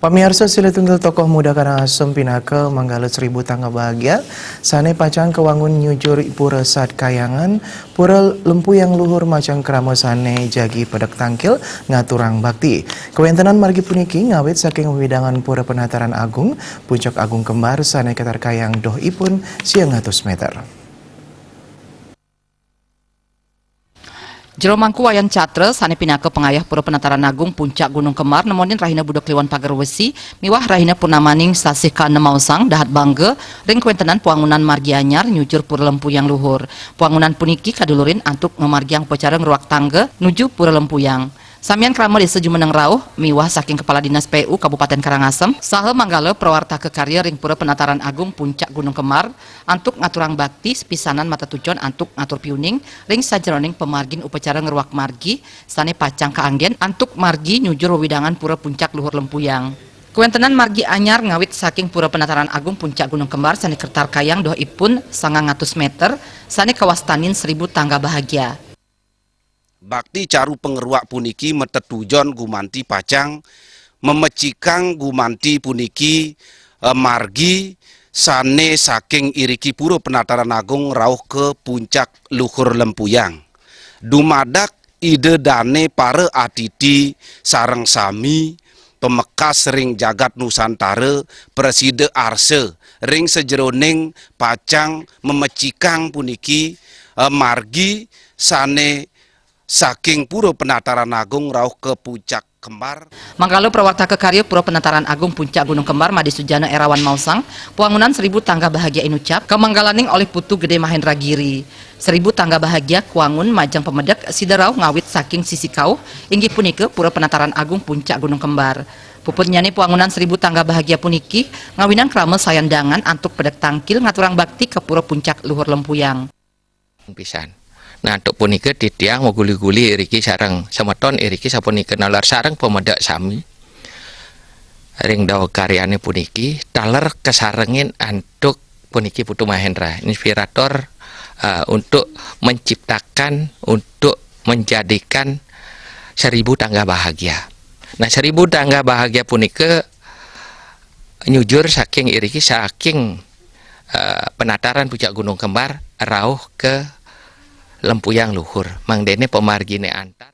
Pamirsa sila tunggal tokoh muda Karangasem Pinaka Manggala Seribu Tangga Bahagia sane pacang kewangun nyujur pura Sat Kayangan pura Lempuyang Luhur macang krama sane jagi pedak tangkil ngaturang bakti. Kewentenan margi puniki ngawit saking widangan pura Penataran Agung Puncak Agung Kembar sane ketar kayang doh ipun siang 100 meter. Jero mangku wayan catre sane pinaka pengayah pura Penataran Agung Puncak Gunung Kembar nemonin rahina budak liwan pagar wesi miwah rahina purnamaning sasih ka nemausang dahat bangga ring kuentenan puangunan margi anyar nyujur pura Lempuyang Luhur. Puangunan puniki kadulurin antuk ngemargiang pecara ngeruak tangga nuju pura Lempuyang. Samian krama desa Jumeneng Rauh miwah saking Kepala Dinas PU Kabupaten Karangasem saha manggala prawarta kekarya ring pura Penataran Agung Puncak Gunung Kembar antuk ngaturang bakti sepisanan mata tujuan antuk ngatur piuning ring sajeroning pemargin upacara ngeruak margi sane pacang kaanggen antuk margi nyujur wewidangan pura Puncak Luhur Lempuyang. Kuentenan margi anyar ngawit saking pura Penataran Agung Puncak Gunung Kembar sane kertar kayang doh ipun 900 meter sane kawastanin 1000 tangga bahagia. Bakti caru pengeruak puniki metetujon gumanti pacang memecikang gumanti puniki margi sane saking iriki pura Penataran Agung rauh ke Puncak Luhur Lempuyang. Dumadak ide dane para atiti sareng sami pemekas ring jagat Nusantara preside arse ring sejeroning pacang memecikang puniki margi sane saking pura Penataran Agung rauh ke Puncak Kembar. Manggalo prawarta kekarya pura Penataran Agung Puncak Gunung Kembar Madi Sujana Erawan Mausang puangunan 1000 tangga bahagia inucap kemanggalaning oleh Putu Gede Mahendra Giri 1000 tangga bahagia kuangun majang pemedek siderau ngawit saking sisi kau inggih punike pura Penataran Agung Puncak Gunung Kembar. Puputnya nih puangunan 1000 tangga bahagia puniki ngawinan krama sayandangan antuk pedek tangkil ngaturang bakti ke pura Puncak Luhur Lempuyang. Pisan. Nah, untuk punika titiang mau guli-guli iriki sarang semeton iriki sapunika nalar sarang pemedak sami. Ring daw karyane puniki taler kesarengin antuk puniki Putu Mahendra, inspirator untuk menciptakan untuk menjadikan 1000 tangga bahagia. Nah, 1000 tangga bahagia punika nyujur saking iriki saking penataran Puncak Gunung Kembar rauh ke Lempuyang Luhur, mangdene pemargine antar.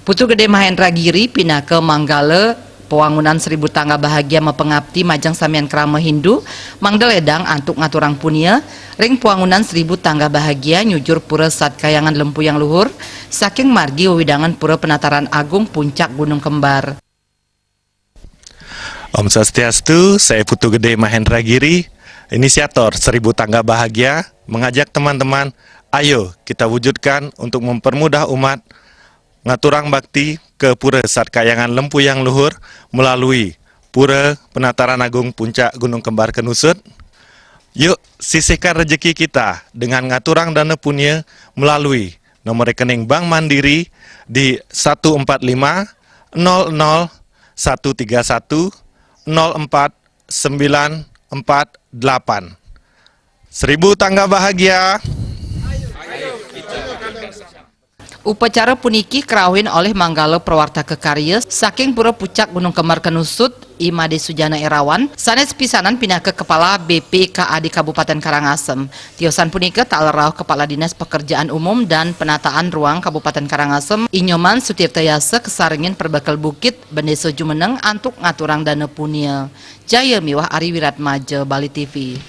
Putu Gede Mahendra Giri pinaka manggala pewangunan 1000 tangga bahagia mapengabdi majang samian krama Hindu mangdeledang antuk ngaturang punia ring puangunan 1000 tangga bahagia nyujur pura Sat Kayangan Lempuyang Luhur saking margi wewidangan pura Penataran Agung Puncak Gunung Kembar. Om Swastiastu, saya Putu Gede Mahendra Giri, inisiator 1000 tangga bahagia, mengajak teman-teman, ayo kita wujudkan untuk mempermudah umat ngaturang bakti ke pura Sat Kayangan Lempuyang Luhur melalui pura Penataran Agung Puncak Gunung Kembar Kenusut. Yuk sisihkan rezeki kita dengan ngaturang dana punya melalui nomor rekening Bank Mandiri di 145 00 131 04 948. 1000 tangga bahagia. Upacara puniki kerawin oleh manggala prawarta kekarya saking pura Puncak Gunung Kembar Kenusut Imade Sujana Erawan sanes pisanan pindah ke Kepala BPKA di Kabupaten Karangasem. Tiosan punika tak lerauh Kepala Dinas Pekerjaan Umum dan Penataan Ruang Kabupaten Karangasem Inyoman Sutirtayasa kesarengin perbekal bukit Bendeso Jumeneng antuk ngaturang dana punia. Jaya miwah Ari Wiratmaja Bali TV.